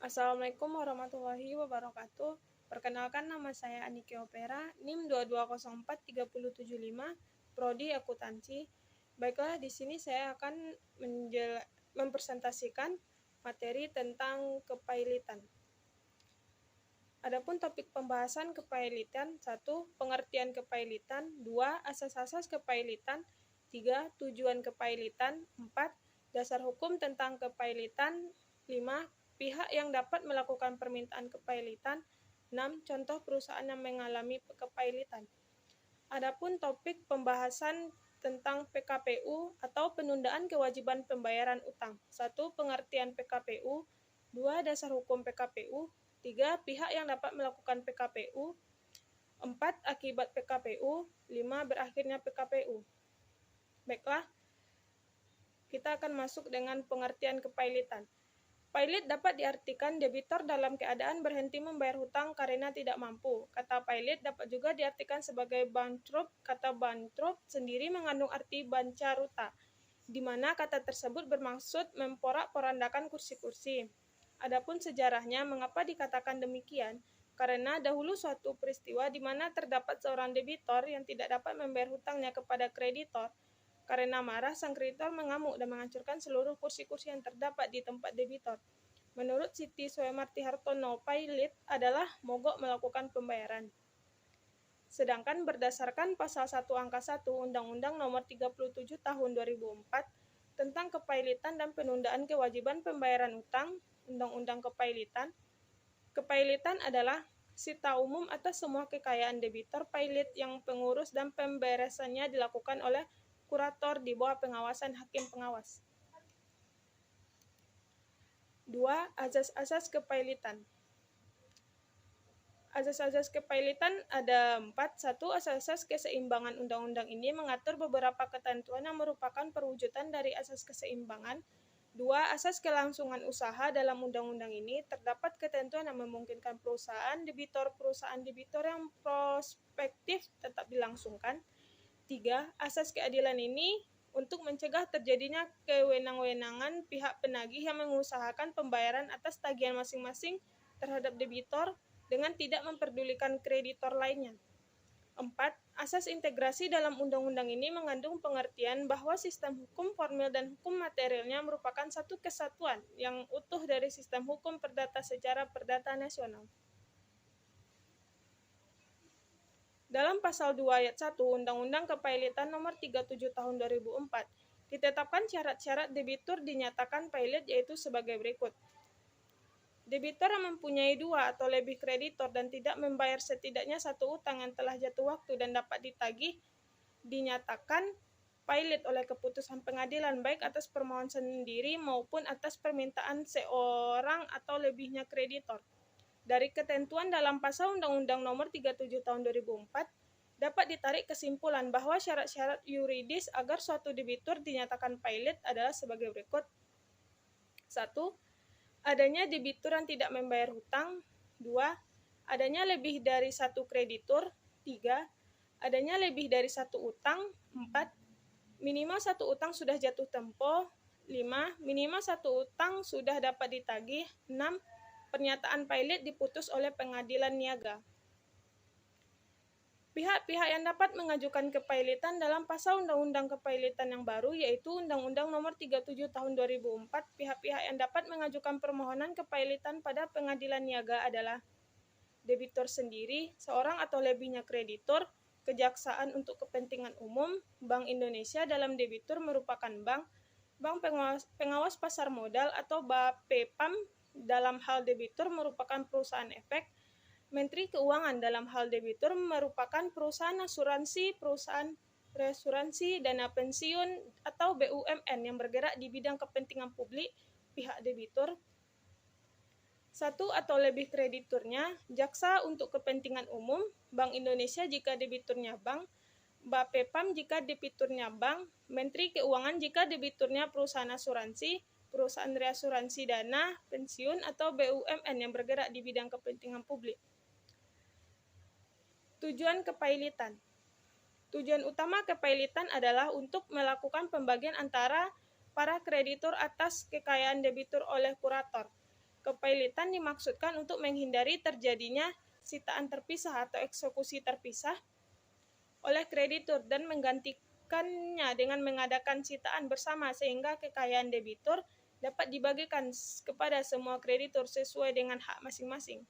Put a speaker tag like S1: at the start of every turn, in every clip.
S1: Assalamualaikum warahmatullahi wabarakatuh. Perkenalkan, nama saya Anike Opera, NIM 22043075, Prodi Akuntansi. Baiklah, di sini saya akan mempresentasikan materi tentang kepailitan. Adapun topik pembahasan kepailitan: 1. Pengertian kepailitan. 2. Asas-asas kepailitan. 3. Tujuan kepailitan. 4. Dasar hukum tentang kepailitan. 5. Pihak yang dapat melakukan permintaan kepailitan. 6. Contoh perusahaan yang mengalami kepailitan. Adapun topik pembahasan tentang PKPU atau penundaan kewajiban pembayaran utang. 1. Pengertian PKPU. 2. Dasar hukum PKPU. 3. Pihak yang dapat melakukan PKPU. 4. Akibat PKPU. 5. Berakhirnya PKPU. Baiklah, kita akan masuk dengan pengertian kepailitan. Pailit dapat diartikan debitor dalam keadaan berhenti membayar hutang karena tidak mampu. Kata pailit dapat juga diartikan sebagai bankrupt. Kata bankrupt sendiri mengandung arti bancaruta, di mana kata tersebut bermaksud memporak-porandakan kursi-kursi. Adapun sejarahnya, mengapa dikatakan demikian? Karena dahulu suatu peristiwa di mana terdapat seorang debitor yang tidak dapat membayar hutangnya kepada kreditor. Karena marah, sang kreditor mengamuk dan menghancurkan seluruh kursi-kursi yang terdapat di tempat debitor. Menurut Siti Soemarti Hartono, pailit adalah mogok melakukan pembayaran. Sedangkan berdasarkan pasal 1 angka 1 Undang-Undang Nomor 37 Tahun 2004 tentang kepailitan dan penundaan kewajiban pembayaran utang, Undang-Undang Kepailitan, kepailitan adalah sita umum atas semua kekayaan debitor pailit yang pengurus dan pemberesannya dilakukan oleh kurator di bawah pengawasan hakim pengawas. 2. Asas-asas kepailitan. Asas-asas kepailitan ada 4. 1. Asas-asas keseimbangan. Undang-undang ini mengatur beberapa ketentuan yang merupakan perwujudan dari asas keseimbangan. 2. Asas kelangsungan usaha. Dalam undang-undang ini terdapat ketentuan yang memungkinkan perusahaan debitor yang prospektif tetap dilangsungkan. 3. Asas keadilan ini untuk mencegah terjadinya kewenang-wenangan pihak penagih yang mengusahakan pembayaran atas tagihan masing-masing terhadap debitor dengan tidak memperdulikan kreditor lainnya. 4. Asas integrasi. Dalam undang-undang ini mengandung pengertian bahwa sistem hukum formil dan hukum materialnya merupakan satu kesatuan yang utuh dari sistem hukum perdata secara perdata nasional. Dalam pasal 2 ayat 1 Undang-Undang Kepailitan Nomor 37 Tahun 2004 ditetapkan syarat-syarat debitur dinyatakan pailit, yaitu sebagai berikut. Debitor yang mempunyai 2 atau lebih kreditor dan tidak membayar setidaknya satu utang yang telah jatuh waktu dan dapat ditagih dinyatakan pailit oleh keputusan pengadilan, baik atas permohonan sendiri maupun atas permintaan seorang atau lebihnya kreditor. Dari ketentuan dalam pasal Undang-Undang Nomor 37 Tahun 2004 dapat ditarik kesimpulan bahwa syarat-syarat yuridis agar suatu debitur dinyatakan pailit adalah sebagai berikut. 1. Adanya debitur yang tidak membayar hutang. 2. Adanya lebih dari satu kreditur. 3. Adanya lebih dari satu utang. 4. Minimal satu utang sudah jatuh tempo. 5. Minimal satu utang sudah dapat ditagih. 6. Pernyataan pailit diputus oleh pengadilan niaga. Pihak-pihak yang dapat mengajukan kepailitan dalam pasal Undang-Undang Kepailitan yang baru, yaitu Undang-Undang Nomor 37 Tahun 2004, pihak-pihak yang dapat mengajukan permohonan kepailitan pada pengadilan niaga adalah debitur sendiri, seorang atau lebihnya kreditor, kejaksaan untuk kepentingan umum, Bank Indonesia dalam debitur merupakan bank pengawas pasar modal atau BAPEPAM dalam hal debitur merupakan perusahaan efek, Menteri Keuangan dalam hal debitur merupakan perusahaan asuransi, perusahaan reasuransi, dana pensiun, atau BUMN yang bergerak di bidang kepentingan publik pihak debitur. 1 atau lebih krediturnya, jaksa untuk kepentingan umum, Bank Indonesia jika debiturnya bank, BAPEPAM jika debiturnya bank, Menteri Keuangan jika debiturnya perusahaan asuransi, perusahaan reasuransi dana, pensiun, atau BUMN yang bergerak di bidang kepentingan publik. Tujuan kepailitan. Tujuan utama kepailitan adalah untuk melakukan pembagian antara para kreditur atas kekayaan debitur oleh kurator. kepailitan dimaksudkan untuk menghindari terjadinya sitaan terpisah atau eksekusi terpisah oleh kreditur dan menggantikannya dengan mengadakan sitaan bersama sehingga kekayaan debitur dapat dibagikan kepada semua kreditur sesuai dengan hak masing-masing.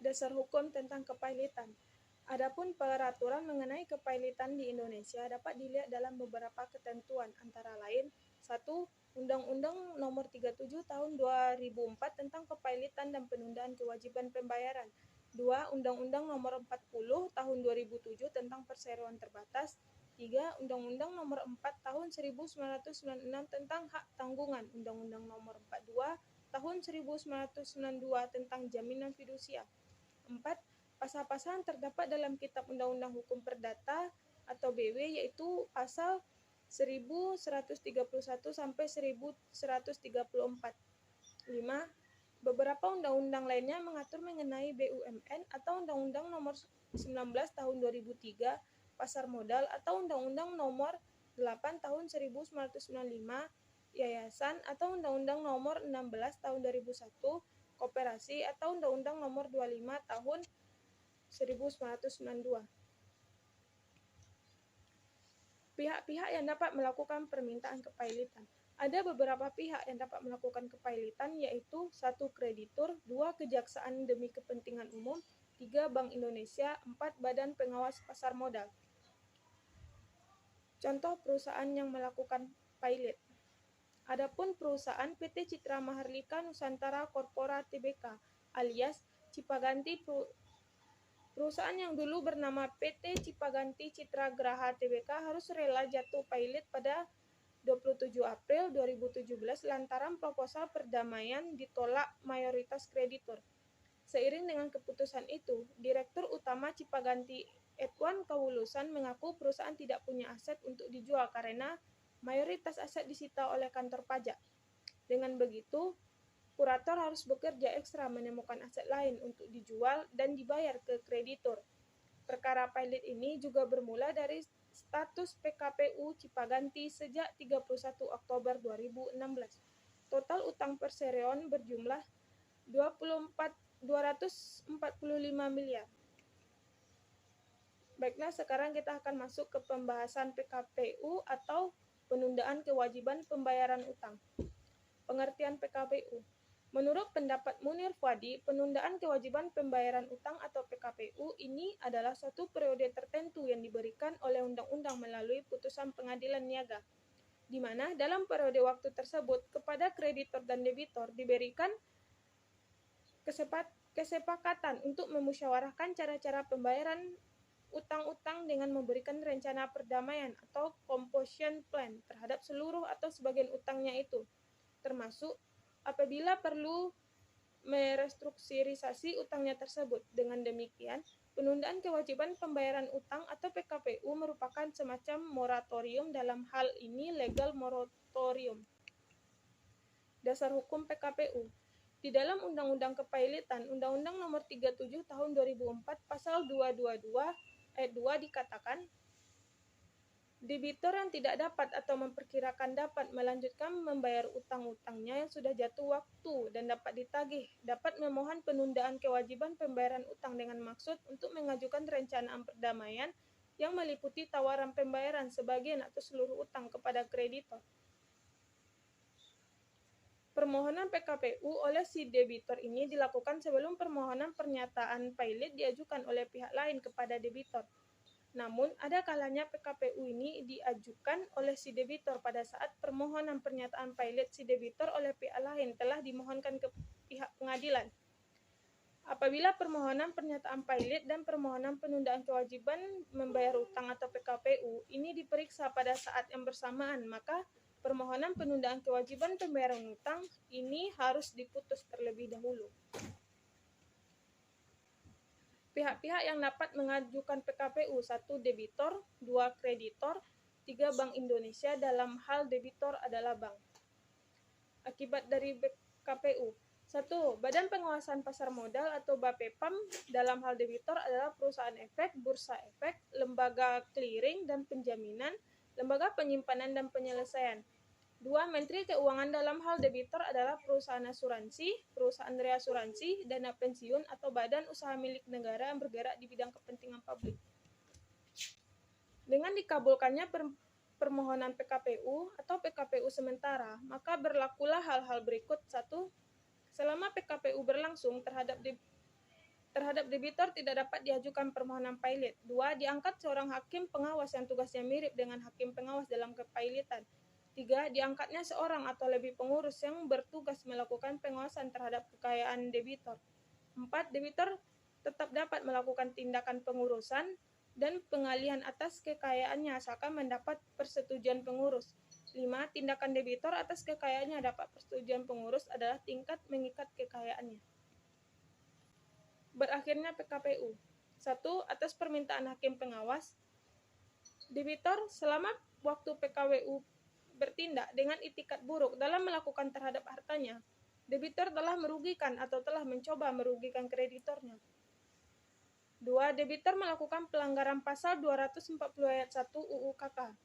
S1: Dasar hukum tentang kepailitan. Adapun peraturan mengenai kepailitan di Indonesia dapat dilihat dalam beberapa ketentuan, antara lain 1. Undang-Undang Nomor 37 Tahun 2004 tentang Kepailitan dan Penundaan Kewajiban Pembayaran. 2. Undang-Undang Nomor 40 Tahun 2007 tentang Perseroan Terbatas. 3. Undang-Undang Nomor 4 Tahun 1996 tentang Hak Tanggungan. Undang-Undang Nomor 42 Tahun 1992 tentang Jaminan Fidusia. 4. Pasal-pasal yang terdapat dalam Kitab Undang-Undang Hukum Perdata atau BW yaitu pasal 1131 sampai 1134. 5. Beberapa undang-undang lainnya mengatur mengenai BUMN atau Undang-Undang Nomor 19 Tahun 2003 Pasar Modal atau Undang-Undang Nomor 8 Tahun 1995 Yayasan atau Undang-Undang Nomor 16 Tahun 2001 Koperasi atau Undang-Undang Nomor 25 Tahun 1992. Pihak-pihak yang dapat melakukan permintaan kepailitan. Ada beberapa pihak yang dapat melakukan kepailitan yaitu 1. Kreditur, 2. Kejaksaan demi kepentingan umum, 3. Bank Indonesia, 4. Badan Pengawas Pasar Modal. Contoh perusahaan yang melakukan pailit. Adapun perusahaan PT Citra Maharlika Nusantara Corpora Tbk alias Cipaganti, perusahaan yang dulu bernama PT Cipaganti Citra Graha Tbk harus rela jatuh pailit pada 27 April 2017 lantaran proposal perdamaian ditolak mayoritas kreditur. Seiring dengan keputusan itu, Direktur Utama Cipaganti Edwan Kawulusan mengaku perusahaan tidak punya aset untuk dijual karena mayoritas aset disita oleh kantor pajak. Dengan begitu, kurator harus bekerja ekstra menemukan aset lain untuk dijual dan dibayar ke kreditur. Perkara pailit ini juga bermula dari status PKPU Cipaganti sejak 31 Oktober 2016. Total utang Perseroan berjumlah 245 miliar. Baiklah, sekarang kita akan masuk ke pembahasan PKPU atau penundaan kewajiban pembayaran utang. Pengertian PKPU. Menurut pendapat Munir Fuadi, penundaan kewajiban pembayaran utang atau PKPU ini adalah suatu periode tertentu yang diberikan oleh undang-undang melalui putusan pengadilan niaga, di mana dalam periode waktu tersebut kepada kreditor dan debitor diberikan kesepakatan untuk memusyawarahkan cara-cara pembayaran utang-utang dengan memberikan rencana perdamaian atau composition plan terhadap seluruh atau sebagian utangnya itu, termasuk apabila perlu merestrukturisasi utangnya tersebut. Dengan demikian, penundaan kewajiban pembayaran utang atau PKPU merupakan semacam moratorium, dalam hal ini legal moratorium. Dasar hukum PKPU. Di dalam Undang-Undang Kepailitan, Undang-Undang Nomor 37 Tahun 2004 Pasal 222 Ayat 2 dikatakan, debitor yang tidak dapat atau memperkirakan dapat melanjutkan membayar utang-utangnya yang sudah jatuh waktu dan dapat ditagih, dapat memohon penundaan kewajiban pembayaran utang dengan maksud untuk mengajukan rencanaan perdamaian yang meliputi tawaran pembayaran sebagian atau seluruh utang kepada kreditor. Permohonan PKPU oleh si debitor ini dilakukan sebelum permohonan pernyataan pailit diajukan oleh pihak lain kepada debitor. Namun, ada kalanya PKPU ini diajukan oleh si debitor pada saat permohonan pernyataan pailit si debitor oleh pihak lain telah dimohonkan ke pihak pengadilan. Apabila permohonan pernyataan pailit dan permohonan penundaan kewajiban membayar utang atau PKPU ini diperiksa pada saat yang bersamaan, maka permohonan penundaan kewajiban pembayaran utang ini harus diputus terlebih dahulu. Pihak-pihak yang dapat mengajukan PKPU: 1. Debitor, 2. Kreditor, 3. Bank Indonesia. Dalam hal debitor adalah bank. Akibat dari PKPU: 1. Badan Pengawasan Pasar Modal atau BAPEPAM. Dalam hal debitor adalah perusahaan efek, bursa efek, lembaga clearing dan penjaminan, lembaga penyimpanan dan penyelesaian. 2. Menteri Keuangan dalam hal debitor adalah perusahaan asuransi, perusahaan reasuransi, dana pensiun, atau badan usaha milik negara yang bergerak di bidang kepentingan publik. Dengan dikabulkannya permohonan PKPU atau PKPU sementara, maka berlakulah hal-hal berikut. 1. Selama PKPU berlangsung terhadap debitor tidak dapat diajukan permohonan pailit. 2. Diangkat seorang hakim pengawas yang tugasnya mirip dengan hakim pengawas dalam kepailitan. 3. Diangkatnya seorang atau lebih pengurus yang bertugas melakukan pengawasan terhadap kekayaan debitor. 4. Debitor tetap dapat melakukan tindakan pengurusan dan pengalihan atas kekayaannya asalkan mendapat persetujuan pengurus. 5. Tindakan debitor atas kekayaannya dapat persetujuan pengurus adalah tingkat mengikat kekayaannya. Berakhirnya PKPU. 1. Atas permintaan hakim pengawas, debitor selama waktu PKWU bertindak dengan itikat buruk dalam melakukan terhadap hartanya, debitor telah merugikan atau telah mencoba merugikan kreditornya. 2. Debitor melakukan pelanggaran pasal 240 ayat 1 UU KK.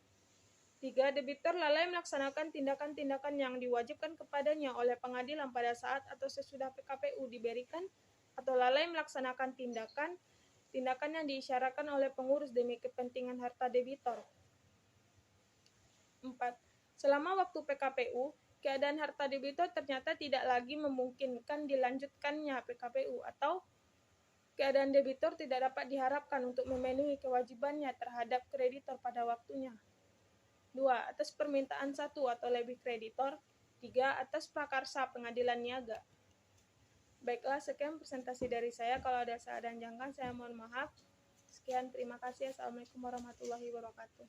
S1: 3. Debitor lalai melaksanakan tindakan-tindakan yang diwajibkan kepadanya oleh pengadilan pada saat atau sesudah PKPU diberikan, atau lalai melaksanakan tindakan yang diisyaratkan oleh pengurus demi kepentingan harta debitor. 4. Selama waktu PKPU, keadaan harta debitor ternyata tidak lagi memungkinkan dilanjutkannya PKPU, atau keadaan debitor tidak dapat diharapkan untuk memenuhi kewajibannya terhadap kreditor pada waktunya. 2. Atas permintaan satu atau lebih kreditor. 3. Atas prakarsa pengadilan niaga. Baiklah, sekian presentasi dari saya. Kalau ada salah dan janggal, saya mohon maaf. Sekian, terima kasih. Assalamualaikum warahmatullahi wabarakatuh.